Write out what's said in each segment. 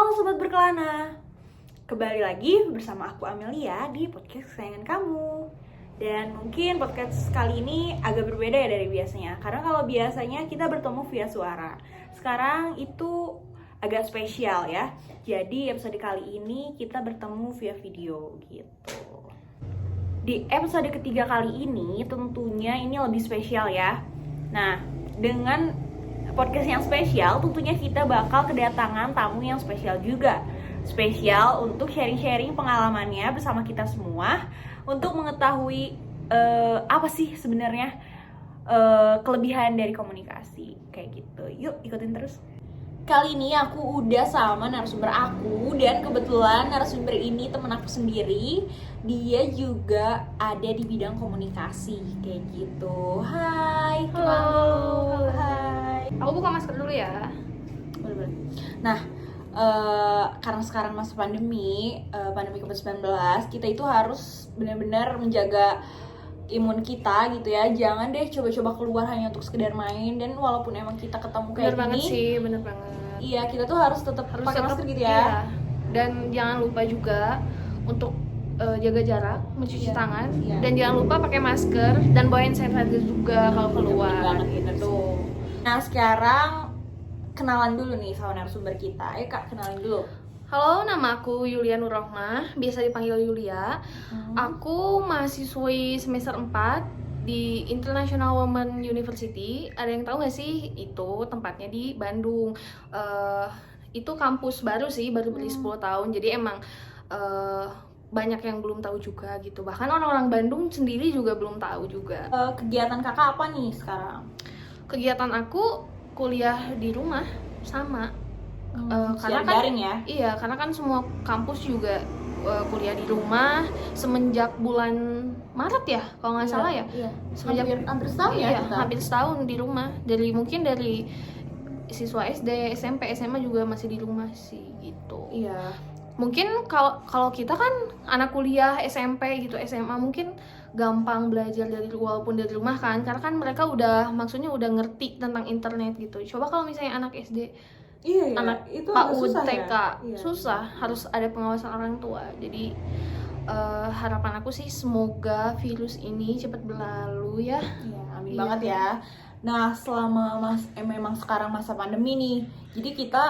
Halo Sobat Berkelana, kembali lagi bersama aku Amelia di podcast kesayangan kamu. Dan mungkin podcast kali ini agak berbeda ya dari biasanya, karena kalau biasanya kita bertemu via suara, sekarang itu agak spesial ya. Jadi episode kali ini kita bertemu via video gitu. Di episode ketiga kali ini tentunya ini lebih spesial ya. Nah, dengan podcast yang spesial, tentunya kita bakal kedatangan tamu yang spesial juga. Spesial untuk sharing-sharing pengalamannya bersama kita semua untuk mengetahui apa sih sebenarnya kelebihan dari komunikasi kayak gitu. Yuk ikutin terus. Kali ini aku udah sama narasumber aku, dan kebetulan narasumber ini temen aku sendiri. Dia juga ada di bidang komunikasi kayak gitu. Hai, Halo. hai. Aku buka masker dulu ya. Boleh. Nah, karena sekarang masa pandemi COVID-19, kita itu harus benar-benar menjaga imun kita gitu ya. Jangan deh coba-coba keluar hanya untuk sekedar main, dan walaupun emang kita ketemu kayak Bener banget gini, sih, bener banget. iya, kita tuh harus tetap pakai masker gitu ya. Iya. Dan jangan lupa juga untuk jaga jarak, mencuci Iya. tangan, Iya. dan jangan lupa pakai masker dan bawa hand sanitizer juga kalau keluar. Penting banget gitu. Nah, sekarang kenalan dulu nih sama narasumber kita. Kak, kenalin dulu. Halo, nama aku Yulia Nurrohmah, biasa dipanggil Yulia. Aku mahasiswi semester 4 di International Women University. Ada yang tahu gak sih? Itu tempatnya di Bandung. Itu kampus baru sih, baru beli 10 tahun. Jadi emang banyak yang belum tahu juga gitu. Bahkan orang-orang Bandung sendiri juga belum tahu juga. Kegiatan kakak apa nih sekarang? Kegiatan aku kuliah di rumah sama. Karena kan daring ya? Iya, karena kan semua kampus juga kuliah di rumah semenjak bulan Maret ya, kalau nggak salah ya. Iya. Semenjak Hampir setahun ya iya, kita. hampir setahun di rumah. Mungkin dari siswa SD, SMP, SMA juga masih di rumah sih gitu. Iya. Mungkin kalau kita kan anak kuliah SMP gitu, SMA mungkin gampang belajar walaupun dari rumah kan, karena kan mereka maksudnya udah ngerti tentang internet gitu. Coba kalau misalnya anak SD, Iya, anak itu PAUD, agak susah TK, ya? Iya. susah, harus ada pengawasan orang tua. Jadi harapan aku sih semoga virus ini cepat berlalu ya. Iya, amin Iya. banget ya. Nah, selama memang sekarang masa pandemi nih, jadi kita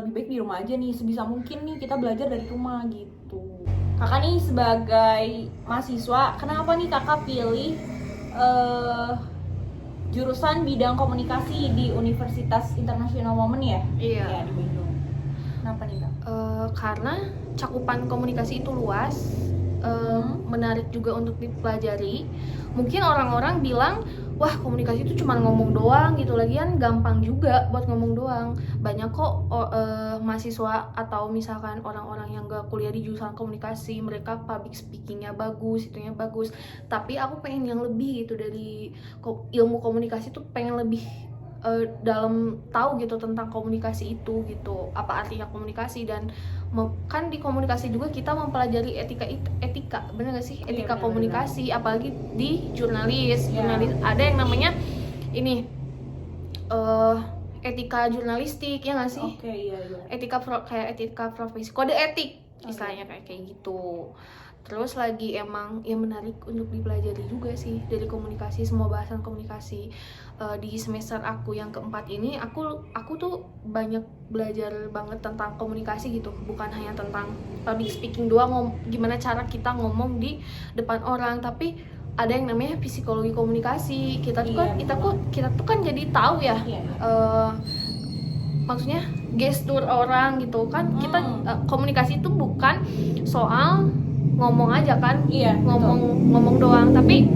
lebih baik di rumah aja nih, sebisa mungkin nih kita belajar dari rumah gitu. Kakak nih sebagai mahasiswa, kenapa nih kakak pilih jurusan bidang komunikasi di Universitas International Women ya? Iya. Ya, di Bandung. Kenapa nih kak? Karena cakupan komunikasi itu luas, menarik juga untuk dipelajari. Mungkin orang-orang bilang, wah komunikasi itu cuma ngomong doang gitu, lagian gampang juga buat ngomong doang. Banyak kok mahasiswa atau misalkan orang-orang yang gak kuliah di jurusan komunikasi, mereka public speakingnya bagus, itunya bagus. Tapi aku pengen yang lebih gitu dari ilmu komunikasi tuh, pengen lebih dalam tahu gitu tentang komunikasi itu gitu, apa artinya komunikasi. Dan kan di komunikasi juga kita mempelajari etika bener gak sih, etika bener, komunikasi. Apalagi di jurnalis Iya. ada yang namanya ini etika jurnalistik ya gak sih. Oke, iya. Kayak etika profesi, kode etik istilahnya, kayak gitu. Terus lagi emang yang menarik untuk dipelajari juga sih dari komunikasi, semua bahasan komunikasi. Di semester aku yang keempat ini aku tuh banyak belajar banget tentang komunikasi gitu, bukan hanya tentang public speaking doang, gimana cara kita ngomong di depan orang, tapi ada yang namanya psikologi komunikasi. Kita tuh kan jadi tahu ya, Iya. maksudnya gestur orang gitu kan. Kita komunikasi itu bukan soal ngomong aja kan, Iya, ngomong doang, tapi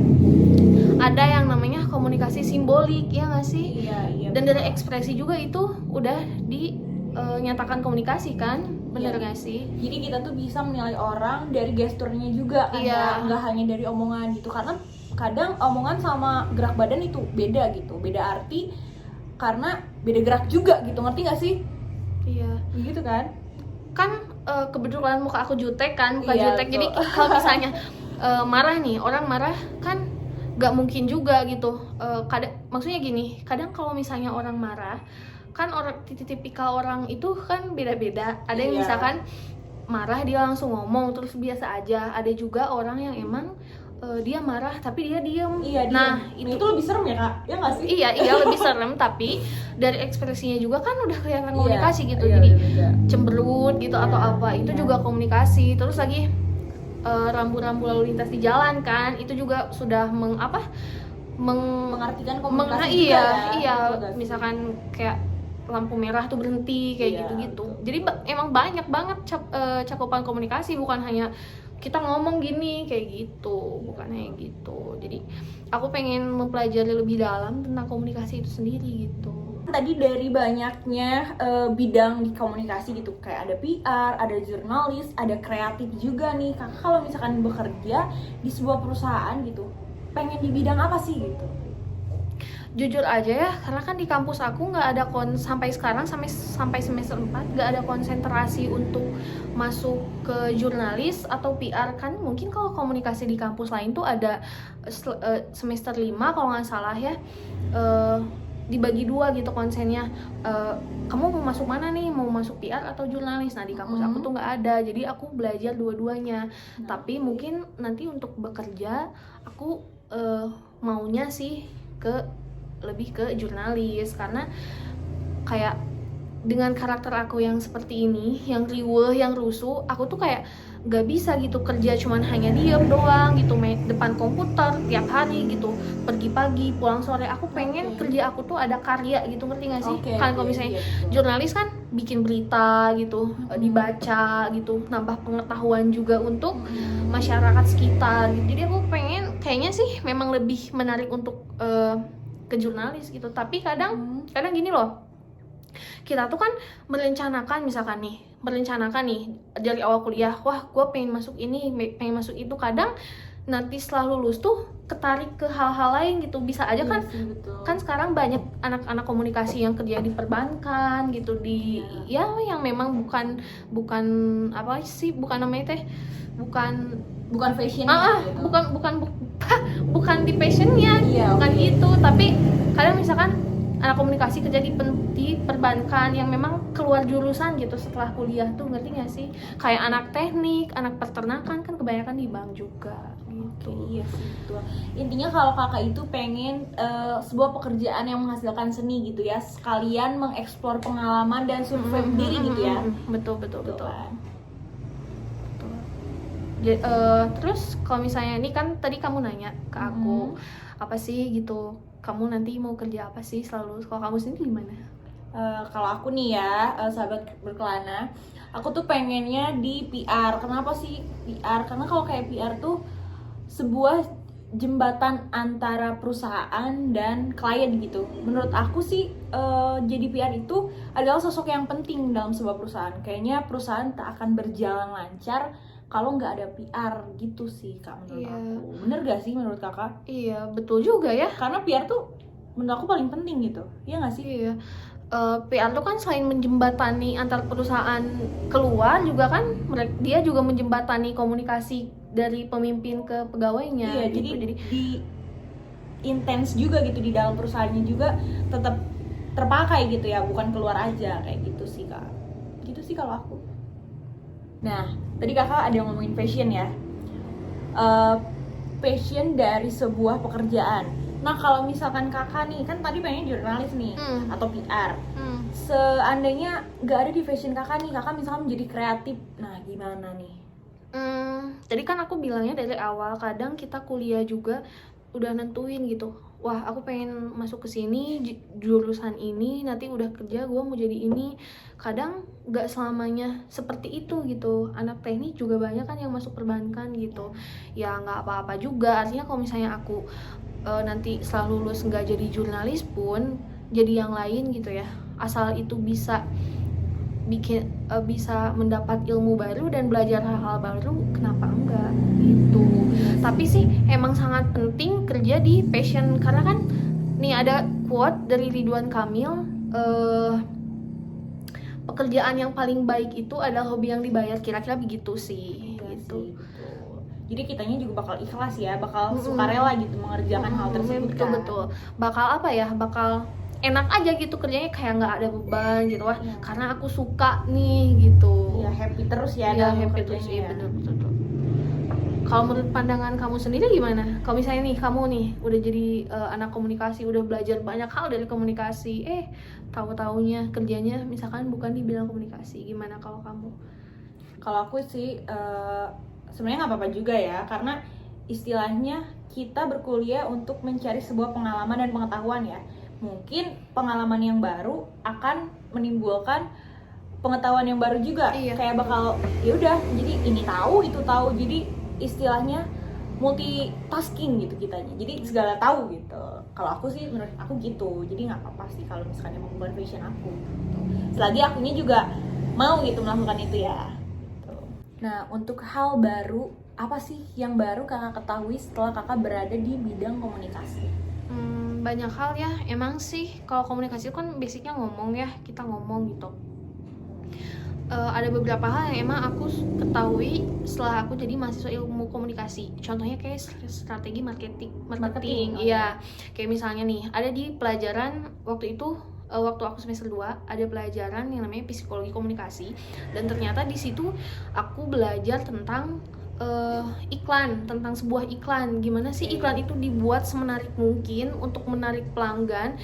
ada yang namanya komunikasi simbolik ya nggak sih. Iya. Dan dari ekspresi juga itu udah dinyatakan komunikasi kan, bener Iya. nggak sih. Jadi kita tuh bisa menilai orang dari gesturnya juga kan, Iya. nggak hanya dari omongan gitu. Karena kadang omongan sama gerak badan itu beda gitu, beda arti karena beda gerak juga gitu, ngerti nggak sih? Iya Gitu kan? kebetulan muka aku jutek kan, Iya, jutek. betul. Jadi kalau misalnya marah nih, orang marah kan nggak mungkin juga gitu. Maksudnya gini, kadang kalau misalnya orang marah kan orang tipikal orang itu kan beda-beda. Ada yang Iya. misalkan marah dia langsung ngomong terus biasa aja. Ada juga orang yang emang dia marah tapi dia diem. Iya, Nah itu lebih serem ya kak, ya nggak sih? iya lebih serem, tapi dari ekspresinya juga kan udah kelihatan komunikasi gitu. Iya, Jadi beda. cemberut gitu Iya, atau apa, itu iya. juga komunikasi. Terus lagi rambu-rambu lalu lintas di jalan kan, itu juga sudah Mengartikan komunikasi juga iya ya, betul nggak sih? misalkan kayak lampu merah tuh berhenti kayak Iya, gitu-gitu. betul. Jadi emang banyak banget cakupan komunikasi, bukan hanya kita ngomong gini kayak gitu, bukan hanya gitu. Jadi aku pengen mempelajari lebih dalam tentang komunikasi itu sendiri gitu. Tadi dari banyaknya bidang di komunikasi gitu, kayak ada PR, ada jurnalis, ada kreatif juga nih. Kakak kalau misalkan bekerja di sebuah perusahaan gitu, pengen di bidang apa sih gitu? Jujur aja ya, karena kan di kampus aku nggak ada sampai sekarang sampai semester 4 nggak ada konsentrasi untuk masuk ke jurnalis atau PR kan. Mungkin kalau komunikasi di kampus lain tuh ada semester 5 kalau nggak salah ya, dibagi dua gitu konsennya. Kamu mau masuk mana nih, mau masuk PR atau jurnalis? Nah di kampus aku tuh nggak ada, jadi aku belajar dua-duanya. Tapi mungkin nanti untuk bekerja aku maunya sih lebih ke jurnalis, karena kayak dengan karakter aku yang seperti ini, yang riweuh, yang rusuh, aku tuh kayak gak bisa gitu kerja cuman hanya diem doang gitu depan komputer tiap hari gitu, pergi pagi pulang sore. Aku pengen kerja aku tuh ada karya gitu, ngerti gak sih? Kan kalau misalnya jurnalis kan bikin berita gitu, dibaca gitu, nambah pengetahuan juga untuk masyarakat sekitar gitu. Jadi aku pengen, kayaknya sih memang lebih menarik untuk ke jurnalis gitu. Tapi kadang gini loh, kita tuh kan merencanakan nih dari awal kuliah, wah gue pengen masuk ini, pengen masuk itu. Kadang nanti setelah lulus tuh ketarik ke hal-hal lain gitu. Bisa aja kan, kan sekarang banyak anak-anak komunikasi yang kerja di perbankan gitu, ya yang memang bukan apa sih, bukan namanya teh, bukan fashionnya gitu. bukan di passionnya, bukan gitu. Tapi kadang misalkan anak komunikasi kerja di perbankan yang memang keluar jurusan gitu setelah kuliah tuh, ngerti gak sih? Kayak anak teknik, anak peternakan kan kebanyakan di bank juga gitu. Iya sih, betul. Intinya kalau kakak itu pengen sebuah pekerjaan yang menghasilkan seni gitu ya, sekalian mengeksplor pengalaman dan survei diri gitu ya. Betul. Terus kalau misalnya ini kan tadi kamu nanya ke aku apa sih gitu, kamu nanti mau kerja apa sih selalu. Kalau kamu sendiri gimana? Kalau aku nih ya, sahabat berkelana, aku tuh pengennya di PR. Kenapa sih PR? Karena kalau kayak PR tuh sebuah jembatan antara perusahaan dan klien gitu. Menurut aku sih jadi PR itu adalah sosok yang penting dalam sebuah perusahaan. Kayaknya perusahaan tak akan berjalan lancar kalau nggak ada PR gitu sih kak, menurut aku. Bener gak sih menurut kakak? Iya betul juga ya, karena PR tuh menurut aku paling penting gitu, iya nggak sih? Iya. PR tuh kan selain menjembatani antar perusahaan keluar juga kan, dia juga menjembatani komunikasi dari pemimpin ke pegawainya. Iya, gitu. jadi di intens juga gitu di dalam perusahaannya juga tetap terpakai gitu ya, bukan keluar aja kayak gitu sih kak. Gitu sih kalau aku. Nah, tadi kakak ada yang ngomongin passion ya. Passion dari sebuah pekerjaan. Nah, kalau misalkan kakak nih, kan tadi pengen jurnalis nih atau PR. Seandainya nggak ada di passion kakak nih, kakak misalkan menjadi kreatif, nah gimana nih? Tadi kan aku bilangnya dari awal, kadang kita kuliah juga udah nentuin gitu, wah aku pengen masuk ke sini jurusan ini, nanti udah kerja gue mau jadi ini. Kadang nggak selamanya seperti itu gitu. Anak teknik juga banyak kan yang masuk perbankan gitu, ya nggak apa-apa juga. Artinya kalau misalnya aku nanti setelah lulus nggak jadi jurnalis pun jadi yang lain gitu ya, asal itu bisa mendapat ilmu baru dan belajar hal-hal baru, kenapa enggak gitu. Tapi sih emang sangat penting kerja di passion, karena kan nih ada quote dari Ridwan Kamil, pekerjaan yang paling baik itu adalah hobi yang dibayar, kira-kira begitu sih gitu. Jadi kitanya juga bakal ikhlas ya, bakal sukarela gitu mengerjakan hal tersebut. Betul. Bakal apa ya? Bakal enak aja gitu kerjanya, kayak nggak ada beban gitu. Wah, Iya. karena aku suka nih gitu. Ya happy terus ya Iya, dalam happy kerjanya terus, iya ya. betul. Kalau menurut pandangan kamu sendiri gimana? Kalau misalnya nih kamu nih udah jadi anak komunikasi, udah belajar banyak hal dari komunikasi, tahu-taunya kerjanya misalkan bukan di bidang komunikasi, gimana kalau kamu? Kalau aku sih sebenarnya nggak apa-apa juga ya, karena istilahnya kita berkuliah untuk mencari sebuah pengalaman dan pengetahuan ya. Mungkin pengalaman yang baru akan menimbulkan pengetahuan yang baru juga. Iya. Kayak bakal ya udah, jadi ini tahu itu tahu, jadi istilahnya multitasking gitu kitanya, jadi segala tahu gitu. Kalau aku sih, menurut aku gitu, jadi nggak apa-apa sih kalau misalkan emang bukan passion aku gitu. Selagi akunya juga mau gitu melakukan itu ya gitu. Nah, untuk hal baru, apa sih yang baru kakak ketahui setelah kakak berada di bidang komunikasi? Banyak hal ya, emang sih kalau komunikasi itu kan basicnya ngomong ya, kita ngomong gitu. Ada beberapa hal yang emang aku ketahui setelah aku jadi mahasiswa ilmu komunikasi. Contohnya kayak strategi marketing. Marketing, Iya. Kayak misalnya nih, ada di pelajaran waktu itu, waktu aku semester 2 ada pelajaran yang namanya psikologi komunikasi, dan ternyata di situ aku belajar tentang iklan, tentang sebuah iklan. Gimana sih iklan itu dibuat semenarik mungkin untuk menarik pelanggan,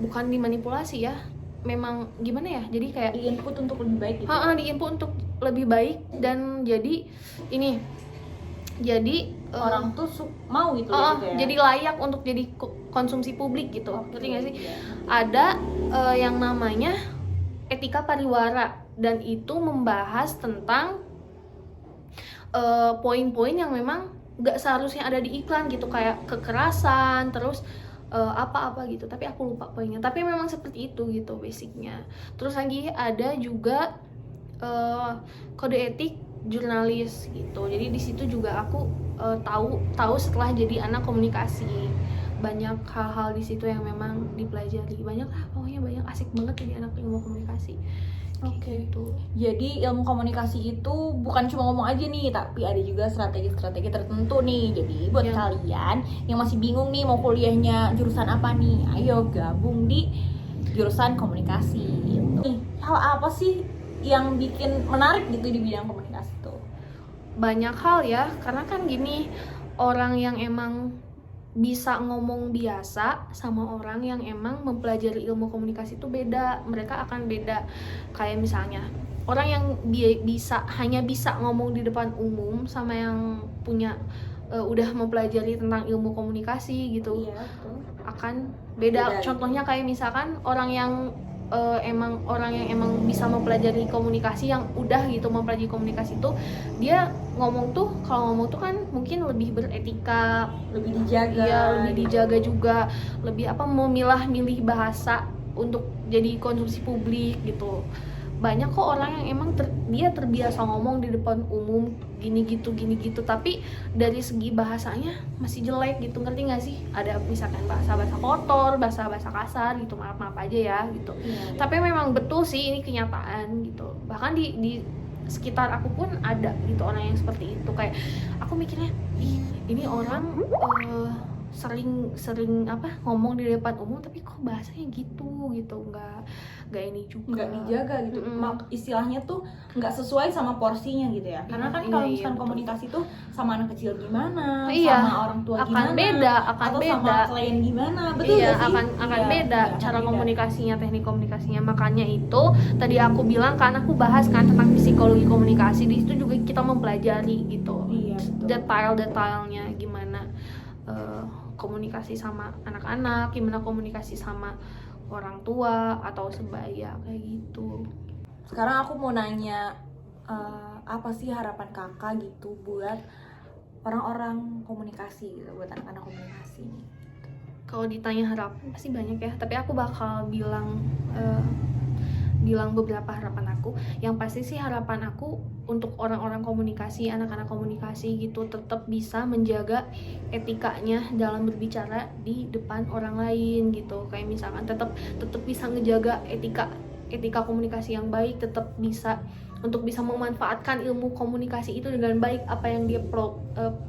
bukan dimanipulasi ya, memang gimana ya, jadi kayak Di input untuk lebih baik gitu. di input untuk lebih baik, dan jadi ini, jadi Orang tuh mau gitu ya, gitu ya. jadi layak untuk jadi konsumsi publik gitu. Ngerti nggak sih? Iya. Ada yang namanya etika pariwara, dan itu membahas tentang poin-poin yang memang nggak seharusnya ada di iklan gitu, kayak kekerasan, terus apa-apa gitu, tapi aku lupa poinnya, tapi memang seperti itu gitu basicnya. Terus lagi ada juga kode etik jurnalis gitu, jadi di situ juga aku tahu setelah jadi anak komunikasi, banyak hal-hal di situ yang memang dipelajari, banyak lah pokoknya, banyak, asik banget jadi anak ilmu komunikasi. Oke. Gitu. Jadi ilmu komunikasi itu bukan cuma ngomong aja nih, tapi ada juga strategi-strategi tertentu nih. Jadi buat Iya. kalian yang masih bingung nih mau kuliahnya jurusan apa nih, ayo gabung di jurusan komunikasi. Nih, hal apa sih yang bikin menarik gitu di bidang komunikasi tuh? Banyak hal ya, karena kan gini, orang yang emang bisa ngomong biasa sama orang yang emang mempelajari ilmu komunikasi itu beda, mereka akan beda. Kayak misalnya orang yang hanya bisa ngomong di depan umum sama yang punya udah mempelajari tentang ilmu komunikasi gitu, Iya, betul. akan beda. Beda. Contohnya kayak misalkan orang yang emang bisa mempelajari komunikasi, yang udah gitu mempelajari komunikasi itu, dia kalau ngomong tuh kan mungkin lebih beretika, Lebih dijaga. iya, lebih dijaga juga, lebih memilah-milih bahasa untuk jadi konsumsi publik gitu. Banyak kok orang yang emang dia terbiasa ngomong di depan umum gini gitu, tapi dari segi bahasanya masih jelek gitu, ngerti nggak sih? Ada misalkan bahasa kotor, bahasa kasar gitu, maaf aja ya gitu. Iya. Tapi memang betul sih, ini kenyataan gitu. Bahkan di sekitar aku pun ada gitu orang yang seperti itu. Kayak aku mikirnya, ini orang sering ngomong di depan umum, tapi kok bahasanya gitu, nggak ini juga, nggak dijaga gitu. Istilahnya tuh nggak sesuai sama porsinya gitu ya, karena kan kalau misalkan komunikasi tuh sama anak kecil gimana, sama orang tua akan gimana, beda, atau beda sama klien gimana, betul iya, nggak sih? akan Iya, beda iya, cara beda. komunikasinya, teknik komunikasinya. Makanya itu tadi aku bilang kan, aku bahas kan tentang psikologi komunikasi, di situ juga kita mempelajari gitu, Iya, betul. detail-detailnya gimana komunikasi sama anak-anak, gimana komunikasi sama orang tua atau sebaya, kayak gitu. Sekarang aku mau nanya, apa sih harapan kakak gitu buat orang-orang komunikasi gitu, buat anak-anak komunikasi nih? Kalau ditanya harapan pasti banyak ya, tapi aku bakal bilang beberapa harapan aku. Yang pasti sih harapan aku untuk orang-orang komunikasi, anak-anak komunikasi gitu, tetap bisa menjaga etikanya dalam berbicara di depan orang lain gitu. Kayak misalkan tetap bisa ngejaga etika komunikasi yang baik, tetap bisa untuk bisa memanfaatkan ilmu komunikasi itu dengan baik, apa yang dia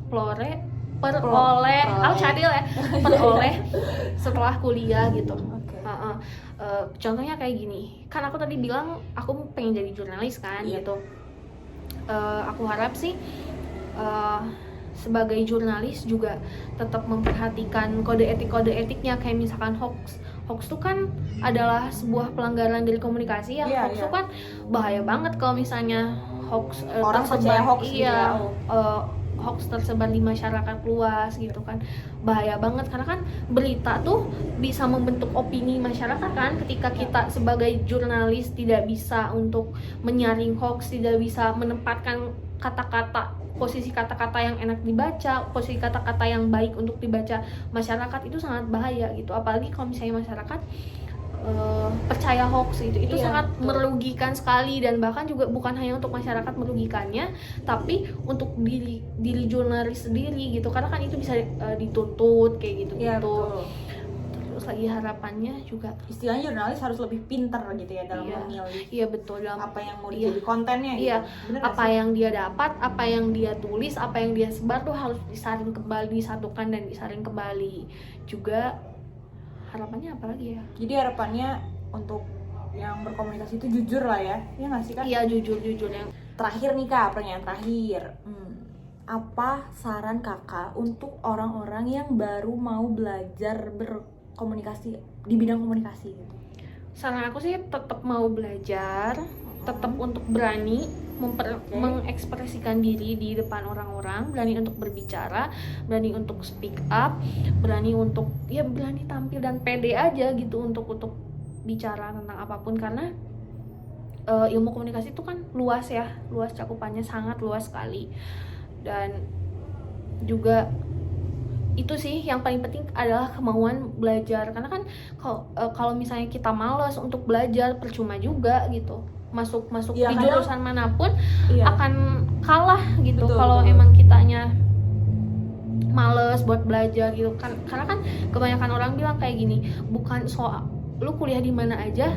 pelore peroleh cadil ya, peroleh setelah kuliah gitu. Contohnya kayak gini, kan aku tadi bilang aku pengen jadi jurnalis kan, gitu. Aku harap sih sebagai jurnalis juga tetap memperhatikan kode etiknya, kayak misalkan hoax tuh kan adalah sebuah pelanggaran dari komunikasi ya. Hoax tuh kan bahaya banget kalau misalnya hoax orang percaya hoax hoax tersebar di masyarakat luas gitu kan, bahaya banget karena kan berita tuh bisa membentuk opini masyarakat kan. Ketika kita sebagai jurnalis tidak bisa untuk menyaring hoax, tidak bisa menempatkan posisi kata-kata yang enak dibaca, posisi kata-kata yang baik untuk dibaca masyarakat, itu sangat bahaya gitu. Apalagi kalau misalnya masyarakat percaya hoax itu sangat merugikan sekali, dan bahkan juga bukan hanya untuk masyarakat merugikannya, tapi untuk diri jurnalis sendiri gitu, karena kan itu bisa dituntut kayak gitu. Terus lagi harapannya juga istilahnya jurnalis harus lebih pintar gitu ya dalam memilih. Iya betul, dalam apa yang mau jadi kontennya gitu. Apa yang dia dapat, apa yang dia tulis, apa yang dia sebar tuh harus disaring kembali, disatukan dan disaring kembali juga. Harapannya apa lagi ya? Jadi harapannya untuk yang berkomunikasi itu jujur lah ya nggak sih Kak? Iya, jujur yang terakhir nih Kak, pertanyaan terakhir. Apa saran Kakak untuk orang-orang yang baru mau belajar berkomunikasi di bidang komunikasi gitu? Saran aku sih tetap mau belajar, tetap untuk berani mengekspresikan diri di depan orang-orang, berani untuk berbicara, berani untuk speak up, berani tampil dan pede aja gitu untuk bicara tentang apapun, karena ilmu komunikasi itu kan luas cakupannya, sangat luas sekali. Dan juga itu sih yang paling penting adalah kemauan belajar, karena kan kalau misalnya kita malas untuk belajar, percuma juga gitu. Masuk di jurusan manapun akan kalah gitu kalau emang kitanya males buat belajar gitu kan. Karena kan kebanyakan orang bilang kayak gini, bukan soal lu kuliah di mana aja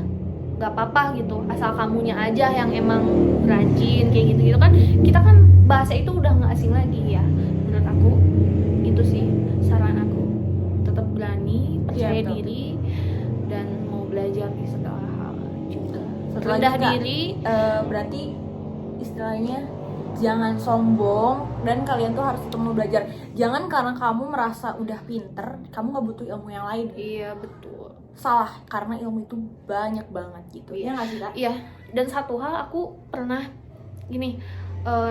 nggak apa-apa gitu, asal kamunya aja yang emang rajin kayak gitu kan. Kita kan bahasa itu udah nggak asing lagi ya. Menurut aku itu sih saran aku, tetap berani, percaya diri, dan mau belajar di segala hal juga. Rendah diri, berarti istilahnya jangan sombong, dan kalian tuh harus tetap mau belajar. Jangan karena kamu merasa udah pinter, kamu nggak butuh ilmu yang lain. Iya betul. Salah, karena ilmu itu banyak banget gitu. Iya nggak sih Kak? Iya. Dan satu hal aku pernah gini,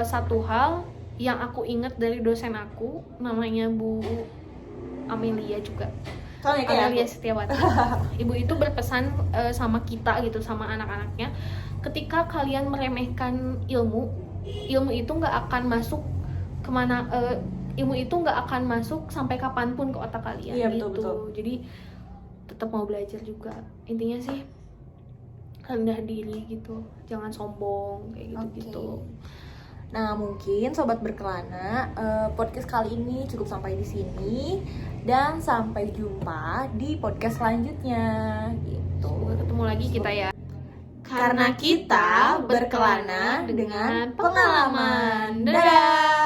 satu hal yang aku ingat dari dosen aku, namanya Bu Amelia juga. Amelia Setiawati. Ibu itu berpesan sama kita gitu, sama anak-anaknya, ketika kalian meremehkan ilmu itu nggak akan masuk kemana, ilmu itu nggak akan masuk sampai kapanpun ke otak kalian. Gitu. Betul. Jadi tetap mau belajar juga. Intinya sih rendah diri gitu, jangan sombong kayak gitu. Nah, mungkin sobat berkelana, podcast kali ini cukup sampai di sini, dan sampai jumpa di podcast selanjutnya gitu. Semoga ketemu lagi kita ya. Karena kita berkelana dengan pengalaman. Dadah.